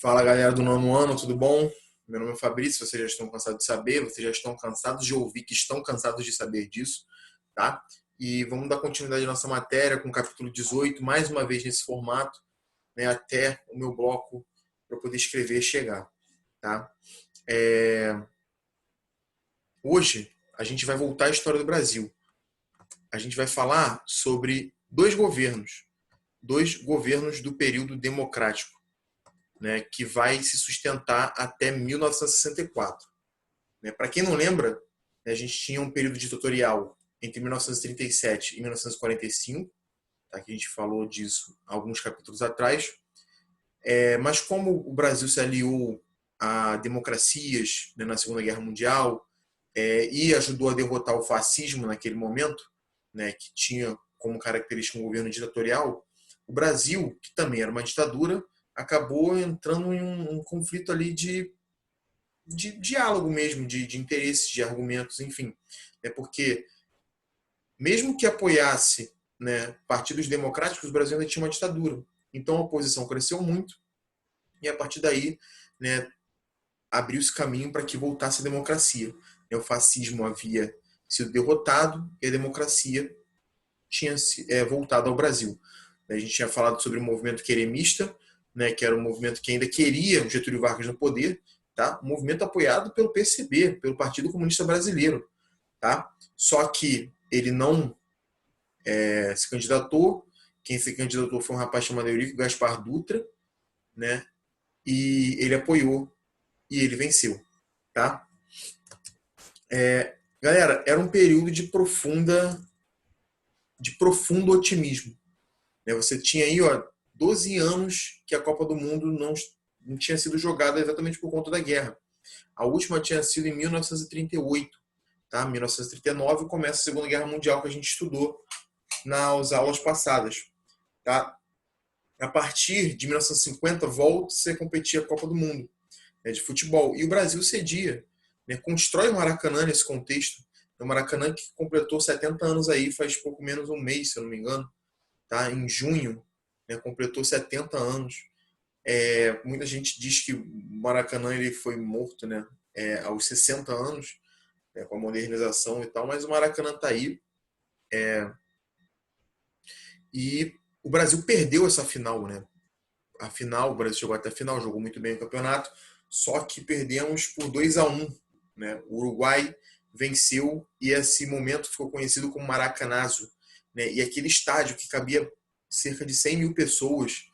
Fala galera do nono ano, tudo bom? Meu nome é Fabrício, vocês já estão cansados de saber, vocês já estão cansados de ouvir que estão cansados de saber disso, tá? E vamos dar continuidade à nossa matéria com o capítulo 18, mais uma vez nesse formato, né, até o meu bloco para poder escrever chegar, tá? Hoje a gente vai voltar à história do Brasil. A gente vai falar sobre dois governos do período democrático, né, que vai se sustentar até 1964. Para quem não lembra, a gente tinha um período ditatorial entre 1937 e 1945, tá, que a gente falou disso alguns capítulos atrás. Mas como o Brasil se aliou a democracias, né, na Segunda Guerra Mundial, e ajudou a derrotar o fascismo naquele momento, né, que tinha como característica um governo ditatorial, o Brasil, que também era uma ditadura, acabou entrando em um conflito ali de diálogo mesmo, de interesses, de argumentos, enfim. Porque mesmo que apoiasse, né, partidos democráticos, o Brasil ainda tinha uma ditadura. Então a oposição cresceu muito e a partir daí, né, abriu-se caminho para que voltasse a democracia. O fascismo havia sido derrotado e a democracia tinha voltado ao Brasil. A gente tinha falado sobre o movimento queremista, né, que era um movimento que ainda queria o Getúlio Vargas no poder, tá? Um movimento apoiado pelo PCB, pelo Partido Comunista Brasileiro, tá? Só que ele não se candidatou. Quem se candidatou foi um rapaz chamado Eurico Gaspar Dutra, né? E ele apoiou e ele venceu, tá? Galera, era um período de profundo otimismo. Você tinha aí, 12 anos que a Copa do Mundo não tinha sido jogada exatamente por conta da guerra. A última tinha sido em 1938. Tá? 1939 começa a Segunda Guerra Mundial, que a gente estudou nas aulas passadas. Tá? A partir de 1950, volta-se a competir a Copa do Mundo, né, de futebol. E o Brasil cedia, né, constrói o Maracanã nesse contexto. O Maracanã que completou 70 anos aí, faz pouco menos um mês, se eu não me engano. Tá? Em junho, né, completou 70 anos. Muita gente diz que o Maracanã ele foi morto, né, aos 60 anos, né, com a modernização e tal, mas o Maracanã está aí. E o Brasil perdeu essa final, né? A final, o Brasil chegou até a final, jogou muito bem o campeonato, só que perdemos por 2-1. Né? O Uruguai venceu e esse momento ficou conhecido como Maracanazo. Né? E aquele estádio que cabia cerca de 100 mil pessoas,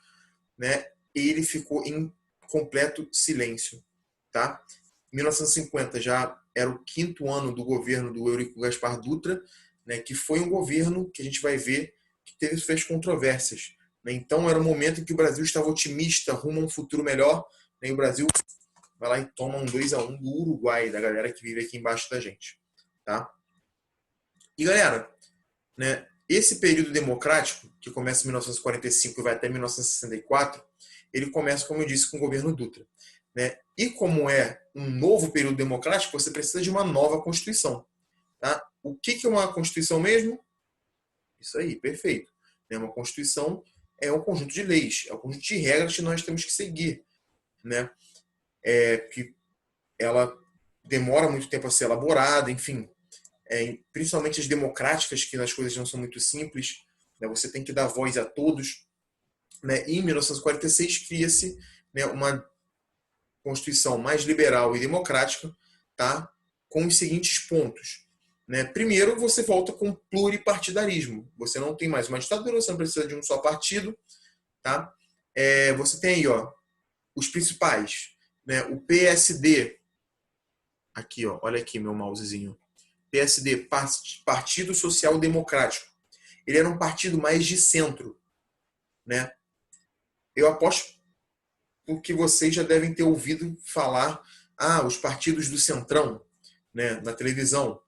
né? Ele ficou em completo silêncio. Tá? 1950 já era o quinto ano do governo do Eurico Gaspar Dutra, né? Que foi um governo que a gente vai ver que teve suas controvérsias. Né? Então era um momento em que o Brasil estava otimista, rumo a um futuro melhor, né? E o Brasil vai lá e toma um 2-1 do Uruguai, da galera que vive aqui embaixo da gente. Tá? E galera, né, esse período democrático, que começa em 1945 e vai até 1964, ele começa, como eu disse, com o governo Dutra. Né? E como é um novo período democrático, você precisa de uma nova Constituição. Tá? O que é uma Constituição mesmo? Isso aí, perfeito. Uma Constituição é um conjunto de leis, é um conjunto de regras que nós temos que seguir. Né? Que ela demora muito tempo a ser elaborada, enfim. Principalmente as democráticas, que as coisas não são muito simples. Né? Você tem que dar voz a todos. Né? E em 1946 cria-se, né, uma Constituição mais liberal e democrática, tá? Com os seguintes pontos. Né? Primeiro, você volta com pluripartidarismo. Você não tem mais uma ditadura, você não precisa de um só partido. Tá? Você tem aí, os principais. Né? O PSD. Aqui, olha aqui meu mousezinho. PSD, Partido Social Democrático. Ele era um partido mais de centro. Né? Eu aposto que vocês já devem ter ouvido falar os partidos do Centrão, né, na televisão.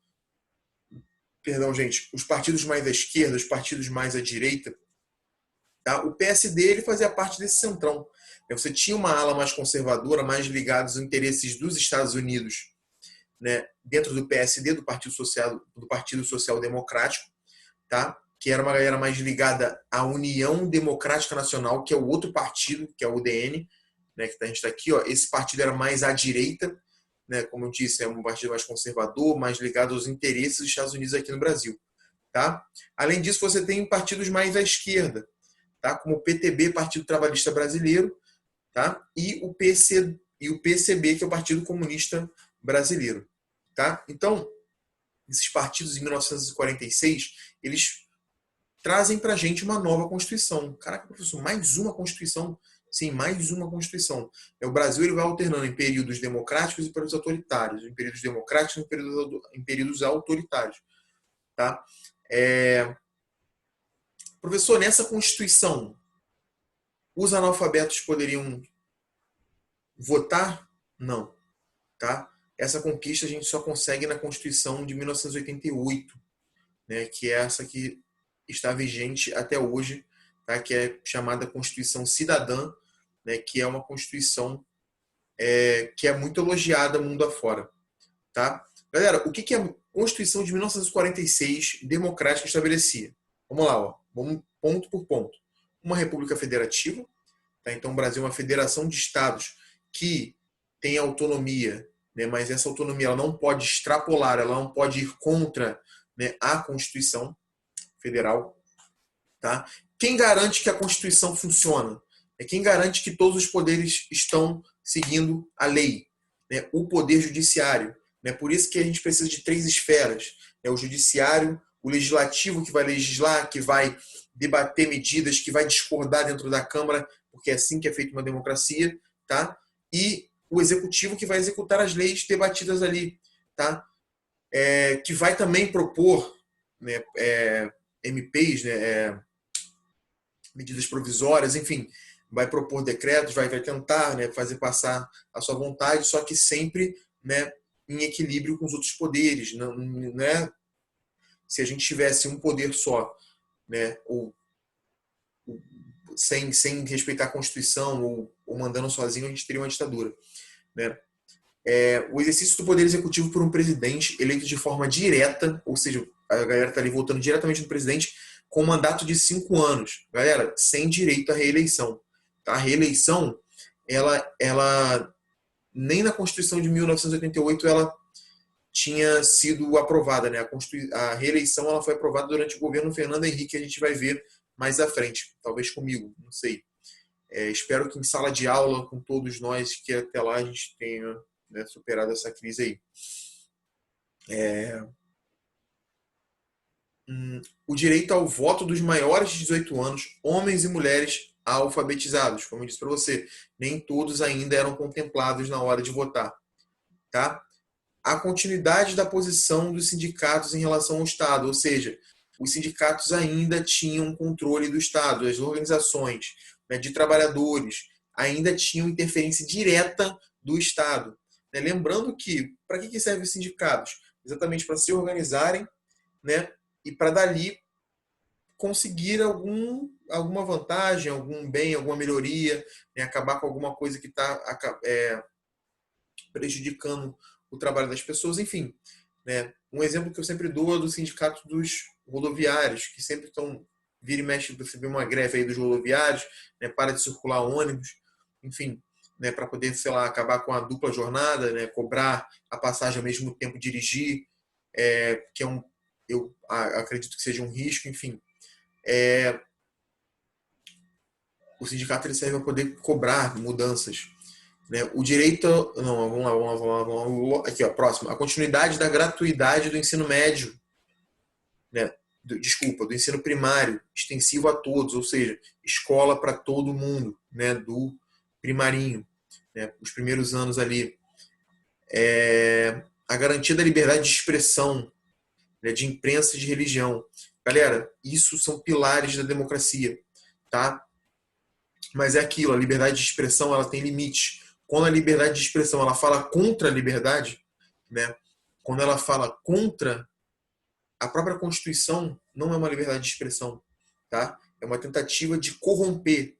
Perdão, gente, os partidos mais à esquerda, os partidos mais à direita. Tá? O PSD ele fazia parte desse Centrão. Você tinha uma ala mais conservadora, mais ligada aos interesses dos Estados Unidos, né, dentro do PSD, do Partido Social Democrático, tá? Que era uma galera mais ligada à União Democrática Nacional, que é o outro partido, que é o UDN, né, que a gente está aqui, ó, esse partido era mais à direita, né, como eu disse, é um partido mais conservador, mais ligado aos interesses dos Estados Unidos aqui no Brasil. Tá? Além disso, você tem partidos mais à esquerda, tá? Como o PTB, Partido Trabalhista Brasileiro, tá? E o PCB, que é o Partido Comunista Brasileiro. Tá? Então, esses partidos em 1946, eles trazem para a gente uma nova Constituição. Caraca, professor, mais uma Constituição? Sim, mais uma Constituição. O Brasil ele vai alternando em períodos democráticos e períodos autoritários. Em períodos democráticos e em períodos autoritários. Tá? Professor, nessa Constituição, os analfabetos poderiam votar? Não. Tá? Essa conquista a gente só consegue na Constituição de 1988, né, que é essa que está vigente até hoje, tá? Que é chamada Constituição Cidadã, né, que é uma Constituição que é muito elogiada mundo afora. Tá? Galera, o que a Constituição de 1946 democrática estabelecia? Vamos lá, ó. Vamos ponto por ponto. Uma república federativa, tá? Então o Brasil é uma federação de estados que tem autonomia, né? Mas essa autonomia ela não pode extrapolar, ela não pode ir contra, né, a Constituição Federal. Tá? Quem garante que a Constituição funciona? É quem garante que todos os poderes estão seguindo a lei, né? O Poder Judiciário. Né? Por isso que a gente precisa de 3 esferas. Né? O Judiciário, o Legislativo, que vai legislar, que vai debater medidas, que vai discordar dentro da Câmara, porque é assim que é feita uma democracia. Tá? E o Executivo, que vai executar as leis debatidas ali. Tá? Que vai também propor, né, MPs, né, medidas provisórias, enfim, vai propor decretos, vai tentar, né, fazer passar a sua vontade, só que sempre, né, em equilíbrio com os outros poderes. Não, né? Se a gente tivesse um poder só, né, ou sem respeitar a Constituição ou mandando sozinho, a gente teria uma ditadura. Né? O exercício do poder executivo por um presidente eleito de forma direta, ou seja, a galera está ali votando diretamente no presidente, com mandato de 5 anos. Galera, sem direito à reeleição. Tá? A reeleição, ela nem na Constituição de 1988 ela tinha sido aprovada. Né? A reeleição ela foi aprovada durante o governo Fernando Henrique, a gente vai ver mais à frente, talvez comigo, não sei. Espero que em sala de aula, com todos nós, que até lá a gente tenha, né, superado essa crise aí. O direito ao voto dos maiores de 18 anos, homens e mulheres alfabetizados. Como eu disse para você, nem todos ainda eram contemplados na hora de votar. Tá? A continuidade da posição dos sindicatos em relação ao Estado, ou seja, os sindicatos ainda tinham controle do Estado, as organizações, né, de trabalhadores ainda tinham interferência direta do Estado. Né? Lembrando que, para que servem os sindicatos? Exatamente para se organizarem, né, e para dali conseguir alguma vantagem, algum bem, alguma melhoria, né, acabar com alguma coisa que está prejudicando o trabalho das pessoas, enfim. Né? Um exemplo que eu sempre dou é do sindicato dos rodoviários, que sempre estão, vira e mexe, você vê uma greve aí dos rodoviários, né, para de circular ônibus, enfim, né, para poder, sei lá, acabar com a dupla jornada, né, cobrar a passagem ao mesmo tempo dirigir, que eu acredito que seja um risco, enfim. O sindicato ele serve para poder cobrar mudanças. Né? O direito... Não, vamos lá. Aqui, ó, próximo. A continuidade da gratuidade do ensino médio. Né? Do ensino primário, extensivo a todos, ou seja, escola para todo mundo, né? Do primarinho. Né? Os primeiros anos ali. A garantia da liberdade de expressão, né? De imprensa e de religião. Galera, isso são pilares da democracia. Tá? Mas é aquilo, a liberdade de expressão ela tem limites. Quando a liberdade de expressão ela fala contra a liberdade, né? Quando ela fala contra a própria Constituição, não é uma liberdade de expressão, tá? É uma tentativa de corromper,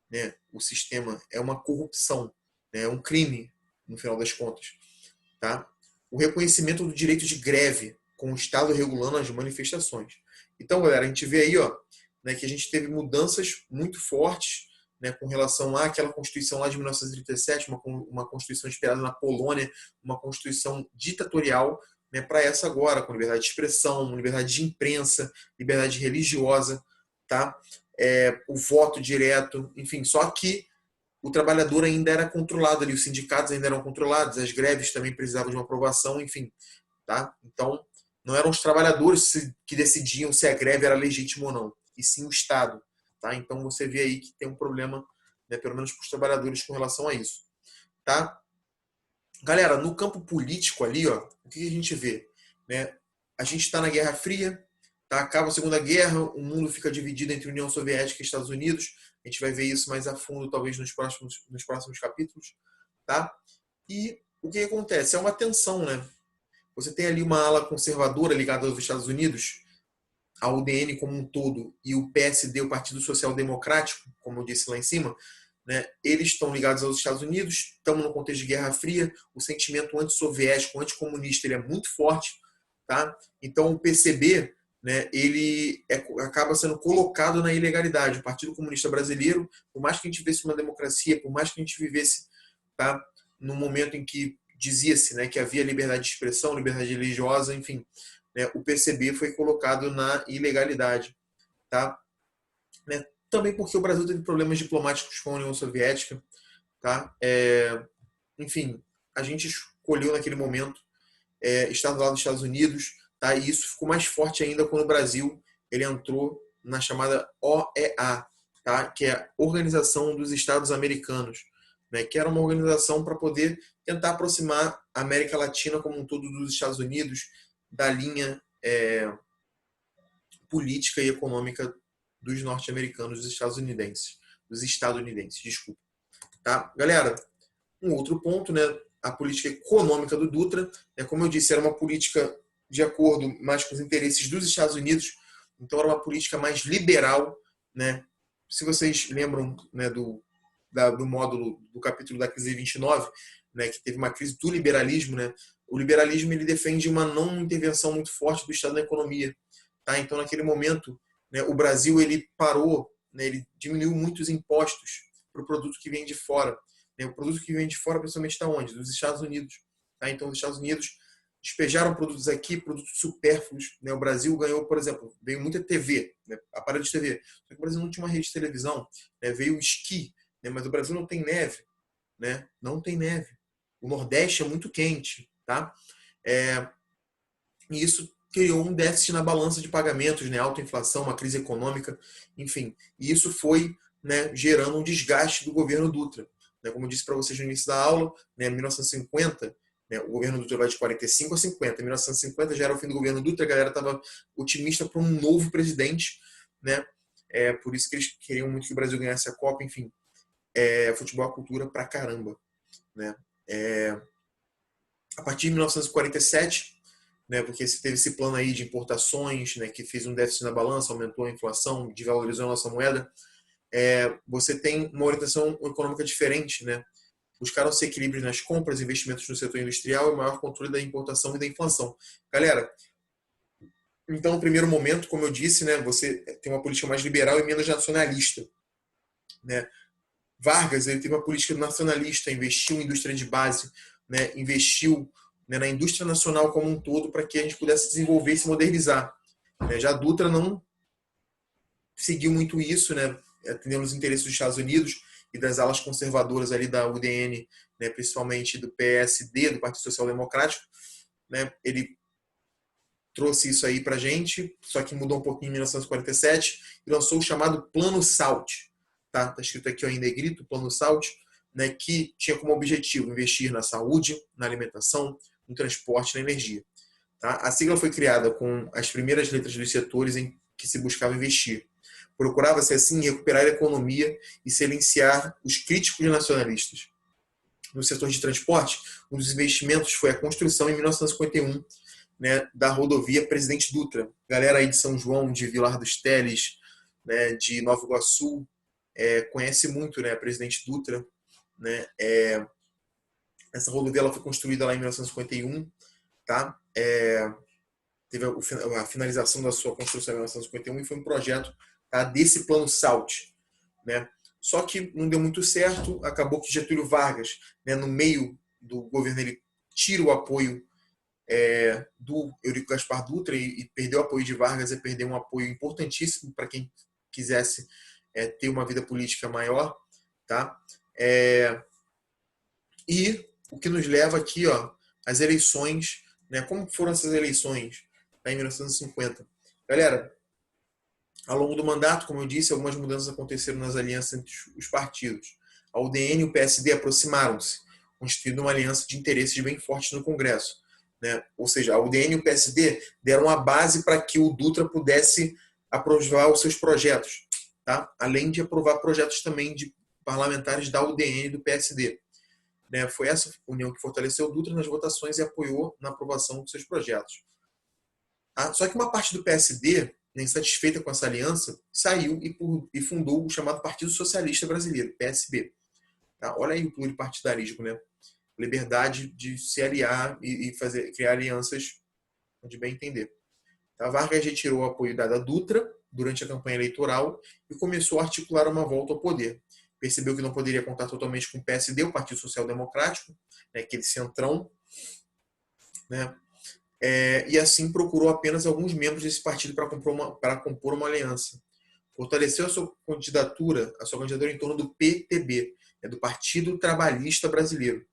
né, o sistema, é uma corrupção, né? É um crime, no final das contas. Tá? O reconhecimento do direito de greve, com o Estado regulando as manifestações. Então, galera, a gente vê aí, ó, né, que a gente teve mudanças muito fortes, né, com relação àquela Constituição lá de 1937, uma Constituição inspirada na Polônia, uma Constituição ditatorial, né, para essa agora, com liberdade de expressão, liberdade de imprensa, liberdade religiosa, tá? O voto direto, enfim, só que o trabalhador ainda era controlado ali, os sindicatos ainda eram controlados, as greves também precisavam de uma aprovação, enfim, tá? Então, não eram os trabalhadores que decidiam se a greve era legítima ou não, e sim o Estado, tá? Então, você vê aí que tem um problema, né, pelo menos para os trabalhadores com relação a isso, tá? Galera, no campo político ali, ó, o que a gente vê? Né? A gente está na Guerra Fria, tá? Acaba a Segunda Guerra, o mundo fica dividido entre União Soviética e Estados Unidos. A gente vai ver isso mais a fundo, talvez, nos próximos capítulos. Tá? E o que acontece? É uma tensão, né? Você tem ali uma ala conservadora ligada aos Estados Unidos, a UDN como um todo, e o PSD, o Partido Social Democrático, como eu disse lá em cima, né, eles estão ligados aos Estados Unidos, estamos no contexto de Guerra Fria, o sentimento antissoviético, anticomunista, ele é muito forte, tá? Então o PCB, né, ele acaba sendo colocado na ilegalidade. O Partido Comunista Brasileiro, por mais que a gente vivesse uma democracia, por mais que a gente vivesse, tá, num momento em que dizia-se, né, que havia liberdade de expressão, liberdade religiosa, enfim, né, o PCB foi colocado na ilegalidade, tá? Né? Também porque o Brasil teve problemas diplomáticos com a União Soviética, tá? Enfim, a gente escolheu naquele momento estar do lado dos Estados Unidos, tá? E isso ficou mais forte ainda quando o Brasil ele entrou na chamada OEA, tá? Que é a Organização dos Estados Americanos, né? Que era uma organização para poder tentar aproximar a América Latina como um todo dos Estados Unidos da linha política e econômica dos norte-americanos, dos estadunidenses, desculpa. Tá? Galera, um outro ponto, né, a política econômica do Dutra, né, como eu disse, era uma política de acordo mais com os interesses dos Estados Unidos, então era uma política mais liberal, né? Se vocês lembram, né, do módulo do capítulo da crise 29, né, que teve uma crise do liberalismo, né? O liberalismo ele defende uma não intervenção muito forte do Estado na economia, tá? Então naquele momento, né, o Brasil ele parou, né, ele diminuiu muitos impostos para o produto que vem de fora. Né? O produto que vem de fora, principalmente está onde? Dos Estados Unidos. Tá? Então os Estados Unidos despejaram produtos aqui, produtos supérfluos. Né? O Brasil ganhou, por exemplo, veio muita TV, né? Aparelho de TV. Só que o Brasil não tinha uma rede de televisão, né? Veio o esqui, né? Mas o Brasil não tem neve, né? Não tem neve. O Nordeste é muito quente, tá? E isso criou um déficit na balança de pagamentos, né? Alta inflação, uma crise econômica, enfim. E isso foi, né, gerando um desgaste do governo Dutra. Né? Como eu disse para vocês no início da aula, né, em 1950, né, o governo Dutra vai de 45 a 50. Em 1950 já era o fim do governo Dutra, a galera estava otimista para um novo presidente, né? Por isso que eles queriam muito que o Brasil ganhasse a Copa, enfim. Futebol é cultura pra caramba, né? A partir de 1947, né, porque você teve esse plano aí de importações, né, que fez um déficit na balança, aumentou a inflação, desvalorizou a nossa moeda, você tem uma orientação econômica diferente, né? Buscaram ser equilíbrios nas compras, investimentos no setor industrial e maior controle da importação e da inflação. Galera, então, no primeiro momento, como eu disse, né, você tem uma política mais liberal e menos nacionalista, né? Vargas ele teve uma política nacionalista, investiu em indústria de base, né, investiu, né, na indústria nacional como um todo para que a gente pudesse desenvolver e se modernizar. Já a Dutra não seguiu muito isso, né, atendendo os interesses dos Estados Unidos e das alas conservadoras ali da UDN, né, principalmente do PSD, do Partido Social Democrático. Né, ele trouxe isso aí para a gente, só que mudou um pouquinho em 1947 e lançou o chamado Plano SALT. Tá escrito aqui ó, em negrito, Plano SALT, né, que tinha como objetivo investir na saúde, na alimentação, no transporte e na energia. Tá? A sigla foi criada com as primeiras letras dos setores em que se buscava investir. Procurava-se, assim, recuperar a economia e silenciar os críticos nacionalistas. No setor de transporte, um dos investimentos foi a construção, em 1951, né, da rodovia Presidente Dutra. Galera aí de São João, de Vilar dos Teles, né, de Nova Iguaçu, conhece muito, né, a Presidente Dutra. Né, essa rodovia ela foi construída lá em 1951, tá? Teve a finalização da sua construção em 1951 e foi um projeto, tá, desse plano SALT. Né? Só que não deu muito certo, acabou que Getúlio Vargas, né, no meio do governo, ele tira o apoio do Eurico Gaspar Dutra e perder o apoio de Vargas é perder um apoio importantíssimo para quem quisesse ter uma vida política maior, tá? E o que nos leva aqui, ó, as eleições, né? Como foram essas eleições em 1950? Galera, ao longo do mandato, como eu disse, algumas mudanças aconteceram nas alianças entre os partidos. A UDN e o PSD aproximaram-se, constituindo uma aliança de interesses bem forte no Congresso, né? Ou seja, a UDN e o PSD deram a base para que o Dutra pudesse aprovar os seus projetos, tá? Além de aprovar projetos também de parlamentares da UDN e do PSD. Né? Foi essa união que fortaleceu o Dutra nas votações e apoiou na aprovação dos seus projetos. Só que uma parte do PSD, né, insatisfeita com essa aliança, saiu e fundou o chamado Partido Socialista Brasileiro, PSB. Tá? Olha aí o pluripartidarismo, né? Liberdade de se aliar e criar alianças de bem entender. Tá? Vargas retirou o apoio dado a Dutra durante a campanha eleitoral e começou a articular uma volta ao poder. Percebeu que não poderia contar totalmente com o PSD, o Partido Social Democrático, né, aquele centrão, né? E assim procurou apenas alguns membros desse partido para compor uma aliança. Fortaleceu a sua candidatura em torno do PTB, do Partido Trabalhista Brasileiro.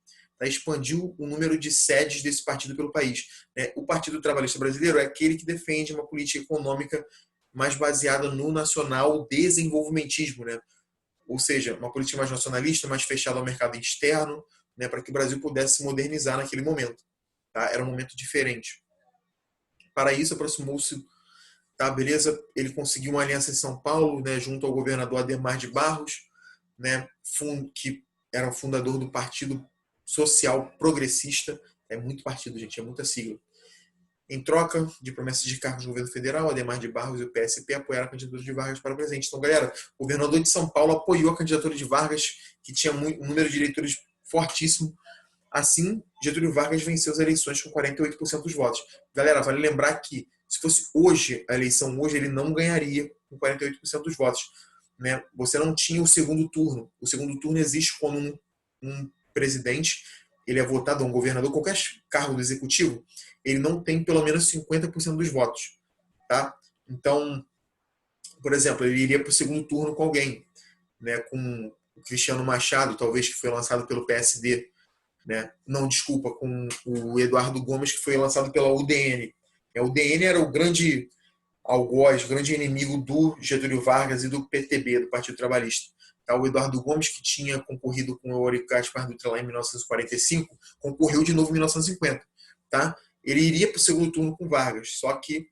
Expandiu o número de sedes desse partido pelo país. O Partido Trabalhista Brasileiro é aquele que defende uma política econômica mais baseada no nacional desenvolvimentismo, né? Ou seja, uma política mais nacionalista, mais fechada ao mercado externo, né, para que o Brasil pudesse se modernizar naquele momento. Tá? Era um momento diferente. Para isso, aproximou-se, tá, beleza? Ele conseguiu uma aliança em São Paulo, né, junto ao governador Adhemar de Barros, né, que era o fundador do Partido Social Progressista. É muito partido, gente, é muita sigla. Em troca de promessas de cargos no governo federal, Adhemar de Barros e o PSP apoiaram a candidatura de Vargas para presidente. Então, galera, o governador de São Paulo apoiou a candidatura de Vargas, que tinha um número de eleitores fortíssimo. Assim, Getúlio Vargas venceu as eleições com 48% dos votos. Galera, vale lembrar que se fosse hoje, a eleição hoje, ele não ganharia com 48% dos votos. Né? Você não tinha o segundo turno. O segundo turno existe quando um presidente, ele é votado, um governador, qualquer cargo do executivo, ele não tem pelo menos 50% dos votos. Tá? Então, por exemplo, ele iria para o segundo turno com alguém, né? Com o Cristiano Machado, talvez, que foi lançado pelo PSD, né? Não, desculpa, com o Eduardo Gomes, que foi lançado pela UDN. A UDN era o grande algoz, grande inimigo do Getúlio Vargas e do PTB, do Partido Trabalhista. Tá? O Eduardo Gomes, que tinha concorrido com o Eurico Gaspar Dutra lá em 1945, concorreu de novo em 1950. Tá? Ele iria para o segundo turno com Vargas, só que,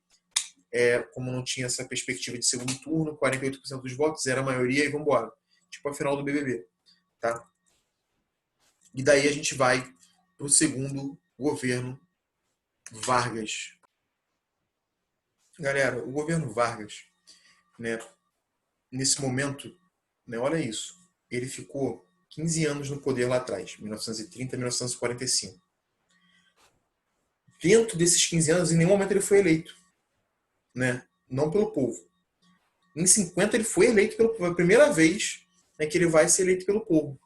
como não tinha essa perspectiva de segundo turno, 48% dos votos era a maioria e vamos embora. Tipo a final do BBB. Tá? E daí a gente vai para o segundo governo Vargas. Galera, o governo Vargas, né, nesse momento, né, olha isso, ele ficou 15 anos no poder lá atrás, 1930 a 1945. Dentro desses 15 anos, em nenhum momento ele foi eleito, né, não pelo povo. Em 50 ele foi eleito pela primeira vez, né, que ele vai ser eleito pelo povo,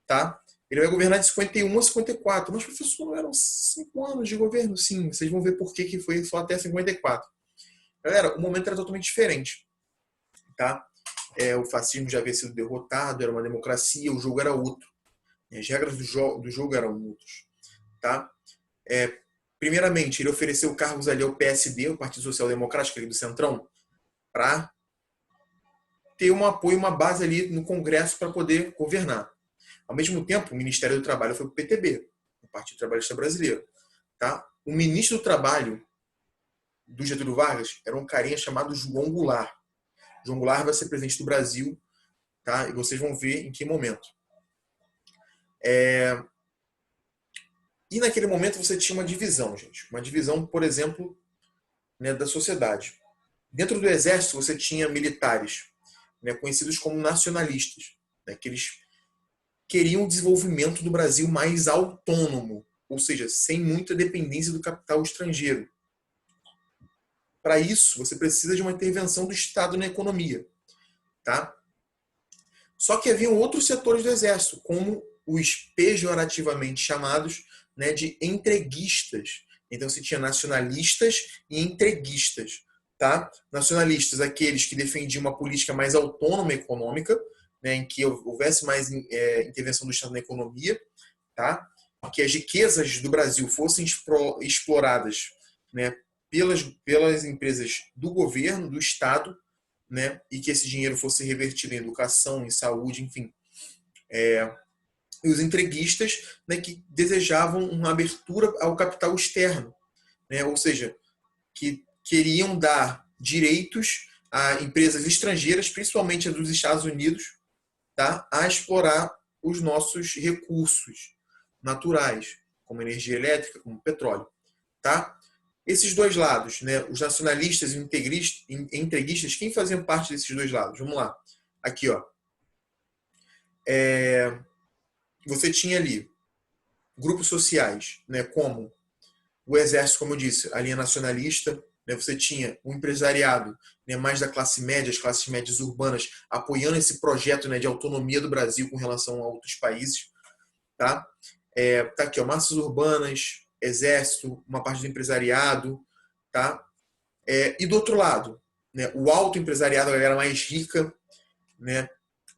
tá? Ele vai governar de 51 a 54. Mas, professor, não eram 5 anos de governo? Sim, vocês vão ver por que foi só até 54. Galera, o momento era totalmente diferente. Tá? O fascismo já havia sido derrotado, era uma democracia, o jogo era outro. As regras do jogo eram outras. Tá? Primeiramente, ele ofereceu cargos ali ao PSD, o Partido Social Democrático, ali do Centrão, para ter um apoio, uma base ali no Congresso para poder governar. Ao mesmo tempo, o Ministério do Trabalho foi para o PTB, o Partido Trabalhista Brasileiro. Tá? O ministro do Trabalho do Getúlio Vargas era um carinha chamado João Goulart. João Goulart vai ser presidente do Brasil, tá? E vocês vão ver em que momento. E naquele momento você tinha uma divisão, gente. Uma divisão, por exemplo, né, da sociedade. Dentro do exército você tinha militares, né, conhecidos como nacionalistas, né, que eles queriam o desenvolvimento do Brasil mais autônomo, ou seja, sem muita dependência do capital estrangeiro. Para isso, você precisa de uma intervenção do Estado na economia. Tá? Só que haviam outros setores do exército, como os pejorativamente chamados, né, de entreguistas. Então, se tinha nacionalistas e entreguistas. Tá? Nacionalistas, aqueles que defendiam uma política mais autônoma econômica, né, em que houvesse mais intervenção do Estado na economia, tá? Que as riquezas do Brasil fossem exploradas, né, pelas empresas do governo, do Estado, né, e que esse dinheiro fosse revertido em educação, em saúde, enfim. E os entreguistas, né, que desejavam uma abertura ao capital externo, né, ou seja, que queriam dar direitos a empresas estrangeiras, principalmente a dos Estados Unidos, tá, a explorar os nossos recursos naturais, como energia elétrica, como petróleo. Tá? Esses dois lados, né, os nacionalistas e os entreguistas, quem faziam parte desses dois lados? Vamos lá. Aqui, ó. Você tinha ali grupos sociais, né, como o exército, como eu disse, a linha nacionalista, né, você tinha o empresariado, né, mais da classe média, as classes médias urbanas, apoiando esse projeto, né, de autonomia do Brasil com relação a outros países. Tá? Tá aqui, ó, massas urbanas, exército, uma parte do empresariado. Tá? E do outro lado, né, o alto empresariado, a galera mais rica, né,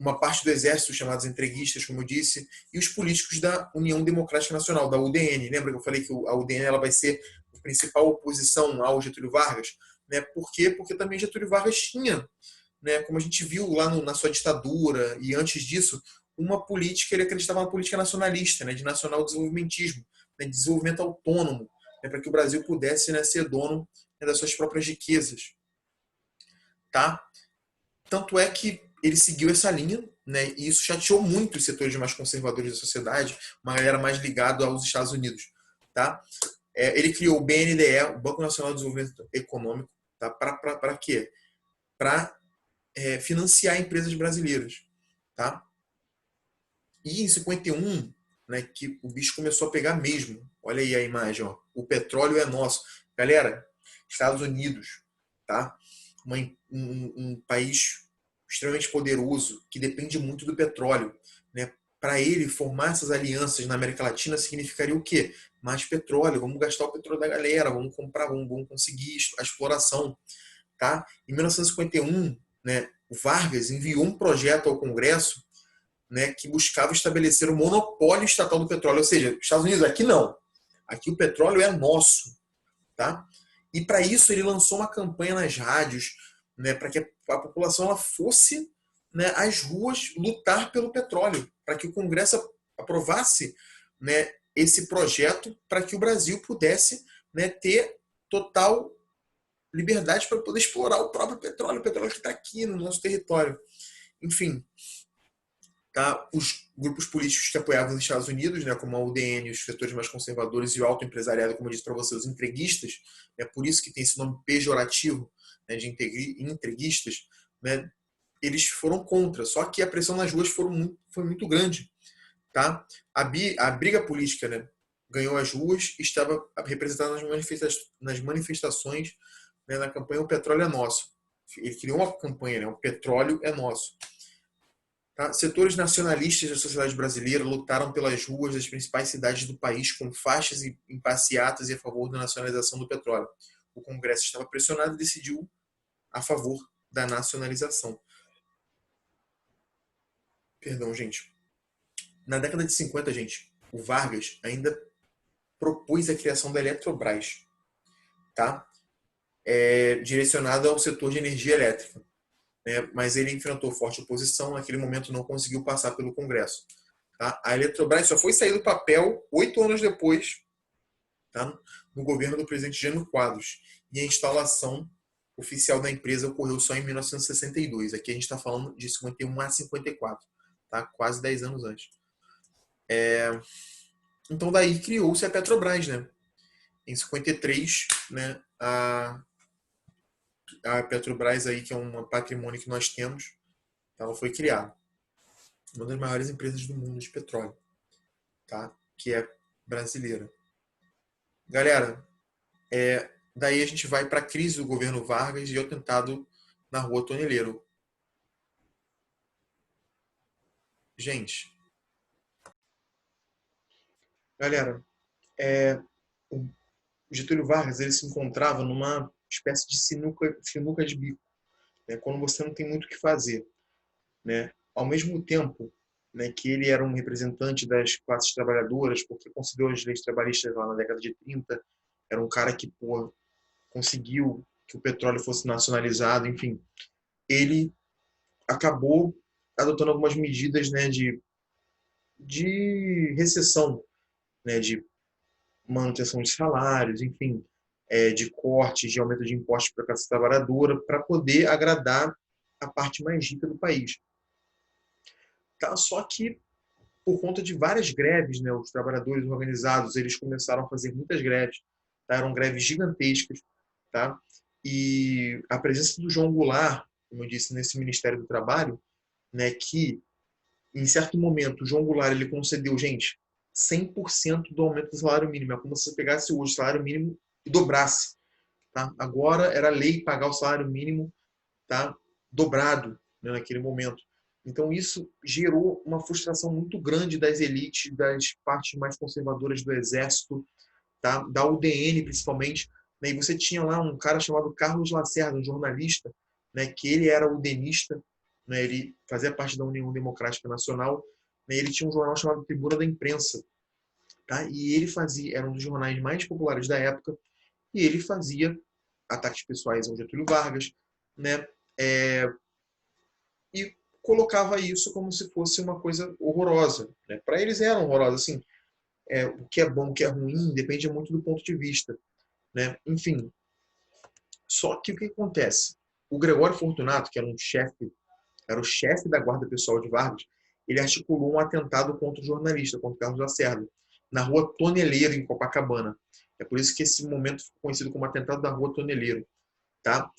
uma parte do exército, chamados entreguistas, como eu disse, e os políticos da União Democrática Nacional, da UDN. Lembra que eu falei que a UDN ela vai ser a principal oposição ao Getúlio Vargas? Né? Por quê? Porque também Getúlio Vargas tinha, né, como a gente viu lá na sua ditadura e antes disso, uma política, ele acreditava na política nacionalista, né, de nacional desenvolvimentismo, né, de desenvolvimento autônomo, né, para que o Brasil pudesse, né, ser dono, né, das suas próprias riquezas. Tá? Tanto é que ele seguiu essa linha, né, e isso chateou muito os setores mais conservadores da sociedade, uma galera mais ligada aos Estados Unidos. Tá? Ele criou o BNDE, o Banco Nacional de Desenvolvimento Econômico, tá? Para quê? Para financiar empresas brasileiras. Tá? E em 51, né, que o bicho começou a pegar mesmo. Olha aí a imagem, ó. O petróleo é nosso. Galera, Estados Unidos, tá? Um país extremamente poderoso que depende muito do petróleo, né? Para ele formar essas alianças na América Latina significaria o quê? Mais petróleo. Vamos gastar o petróleo da galera, vamos comprar, vamos conseguir a exploração, tá? Em 1951, né, o Vargas enviou um projeto ao Congresso, né, que buscava estabelecer o monopólio estatal do petróleo. Ou seja, Estados Unidos, aqui não. Aqui o petróleo é nosso. Tá? E para isso ele lançou uma campanha nas rádios, né, para que a população ela fosse, né, às ruas lutar pelo petróleo, para que o Congresso aprovasse, né, esse projeto para que o Brasil pudesse, né, ter total liberdade para poder explorar o próprio petróleo, o petróleo que está aqui no nosso território. Enfim, tá? Os grupos políticos que apoiavam os Estados Unidos, né, como a UDN, os setores mais conservadores e o alto empresariado, como eu disse para você, os entreguistas, é por isso que tem esse nome pejorativo, né, de entreguistas, né, eles foram contra, só que a pressão nas ruas foi muito grande. Tá? A briga política, né, ganhou as ruas e estava representada nas manifestações, né, na campanha O Petróleo é Nosso. Ele criou uma campanha, né, O Petróleo é Nosso. Tá? Setores nacionalistas da sociedade brasileira lutaram pelas ruas das principais cidades do país com faixas em passeatas e a favor da nacionalização do petróleo. O Congresso estava pressionado e decidiu a favor da nacionalização. Perdão, gente. Na década de 50, gente, o Vargas ainda propôs a criação da Eletrobras, tá? Direcionada ao setor de energia elétrica. Né? Mas ele enfrentou forte oposição, naquele momento não conseguiu passar pelo Congresso. Tá? A Eletrobras só foi sair do papel 8 anos depois, tá? No governo do presidente Jânio Quadros. E a instalação oficial da empresa ocorreu só em 1962. Aqui a gente está falando de 51 a 54, tá? Quase 10 anos antes. Então daí criou-se a Petrobras, né? Em 53, né, a Petrobras aí, que é um patrimônio que nós temos, ela foi criada. Uma das maiores empresas do mundo de petróleo, tá? Que é brasileira. Galera, daí a gente vai para a crise do governo Vargas e o atentado na Rua Toneleiro. Gente, galera, o Getúlio Vargas ele se encontrava numa espécie de sinuca de bico, né, quando você não tem muito o que fazer, né? Ao mesmo tempo, né, que ele era um representante das classes trabalhadoras, porque concedeu as leis trabalhistas lá na década de 30, era um cara que conseguiu que o petróleo fosse nacionalizado, enfim, ele acabou adotando algumas medidas, né, de recessão, né, de manutenção de salários, enfim, de cortes, de aumento de impostos para a classe trabalhadora, para poder agradar a parte mais rica do país. Tá? Só que, por conta de várias greves, né, os trabalhadores organizados eles começaram a fazer muitas greves, tá? Eram greves gigantescas, tá? E a presença do João Goulart, como eu disse, nesse Ministério do Trabalho, né, que em certo momento o João Goulart ele concedeu, gente, 100% do aumento do salário mínimo. É como se você pegasse hoje o salário mínimo e dobrasse. Tá? Agora era lei pagar o salário mínimo, tá? Dobrado, né, naquele momento. Então isso gerou uma frustração muito grande das elites, das partes mais conservadoras do Exército, tá? Da UDN principalmente. Né? E você tinha lá um cara chamado Carlos Lacerda, um jornalista, né, que ele era udenista, né, ele fazia parte da União Democrática Nacional, né, ele tinha um jornal chamado Tribuna da Imprensa, tá? E ele fazia, era um dos jornais mais populares da época, e ele fazia ataques pessoais ao Getúlio Vargas, né? É, e colocava isso como se fosse uma coisa horrorosa, né? Para eles era horrorosa, assim, o que é bom, o que é ruim, depende muito do ponto de vista, né? Enfim, só que o que acontece? O Gregório Fortunato, que era era o chefe da guarda pessoal de Vargas, ele articulou um atentado contra o jornalista, contra o Carlos Lacerda, na rua Toneleiro, em Copacabana. É por isso que esse momento ficou conhecido como atentado da rua Toneleiro, tá?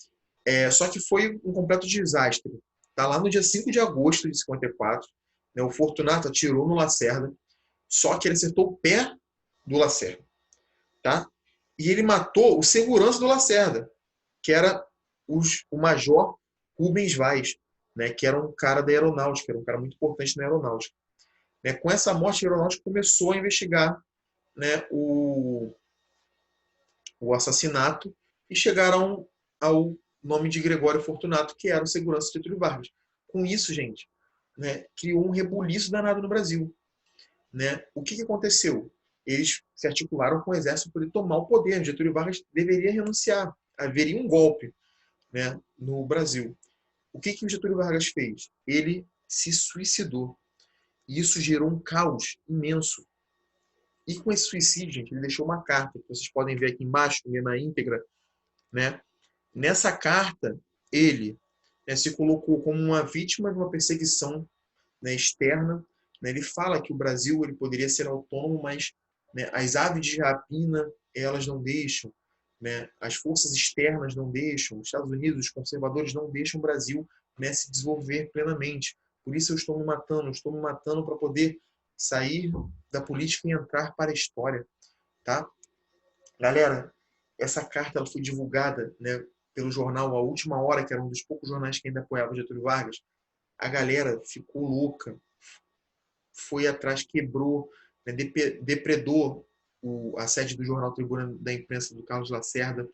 Só que foi um completo desastre. Tá? Lá no dia 5 de agosto de 54, né, o Fortunato atirou no Lacerda, só que ele acertou o pé do Lacerda. Tá? E ele matou o segurança do Lacerda, que era o major Rubens Vaz, né, que era um cara da aeronáutica, era um cara muito importante na aeronáutica. Né? Com essa morte, a aeronáutica começou a investigar, né, o assassinato e chegaram ao nome de Gregório Fortunato, que era o segurança de Getúlio Vargas. Com isso, gente, né, criou um rebuliço danado no Brasil. Né? O que aconteceu? Eles se articularam com o exército para tomar o poder. Getúlio Vargas deveria renunciar. Haveria um golpe, né, no Brasil. O que o Getúlio Vargas fez? Ele se suicidou. E isso gerou um caos imenso. E com esse suicídio, gente, ele deixou uma carta, que vocês podem ver aqui embaixo, na íntegra, né? Nessa carta, ele, né, se colocou como uma vítima de uma perseguição, né, externa. Né? Ele fala que o Brasil ele poderia ser autônomo, mas, né, as aves de rapina elas não deixam. Né? As forças externas não deixam. Os Estados Unidos, os conservadores, não deixam o Brasil, né, se desenvolver plenamente. Por isso eu estou me matando para poder sair da política e entrar para a história. Tá? Galera, essa carta ela foi divulgada, né, pelo jornal A Última Hora, que era um dos poucos jornais que ainda apoiava o Getúlio Vargas. A galera ficou louca, foi atrás, quebrou, né, depredou a sede do jornal Tribuna da Imprensa do Carlos Lacerda.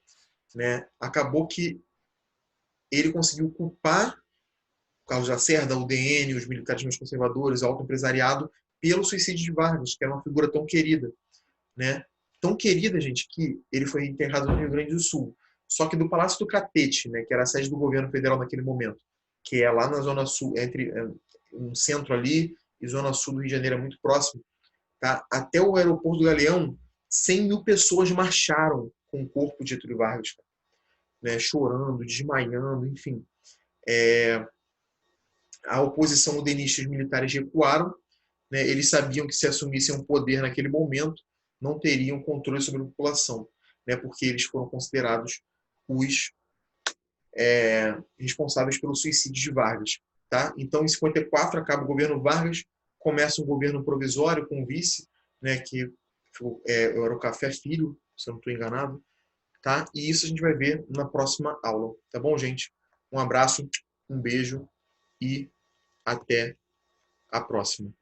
Né? Acabou que ele conseguiu culpar o Carlos Lacerda, o UDN, os militares mais conservadores, o alto empresariado, pelo suicídio de Vargas, que era uma figura tão querida. Né? Tão querida, gente, que ele foi enterrado no Rio Grande do Sul. Só que do Palácio do Catete, né, que era a sede do governo federal naquele momento, que é lá na Zona Sul, entre um centro ali e Zona Sul do Rio de Janeiro, é muito próximo, tá? Até o aeroporto do Galeão, 100 mil pessoas marcharam com o corpo de Getúlio Vargas, né, chorando, desmaiando, enfim. A oposição udenista e os militares recuaram, né, eles sabiam que se assumissem o poder naquele momento, não teriam controle sobre a população, né, porque eles foram considerados os responsáveis pelo suicídio de Vargas. Tá? Então, em 54, acaba o governo Vargas, começa um governo provisório com o vice, né, que era o Café Filho, se eu não estou enganado. Tá? E isso a gente vai ver na próxima aula. Tá bom, gente? Um abraço, um beijo e até A próxima.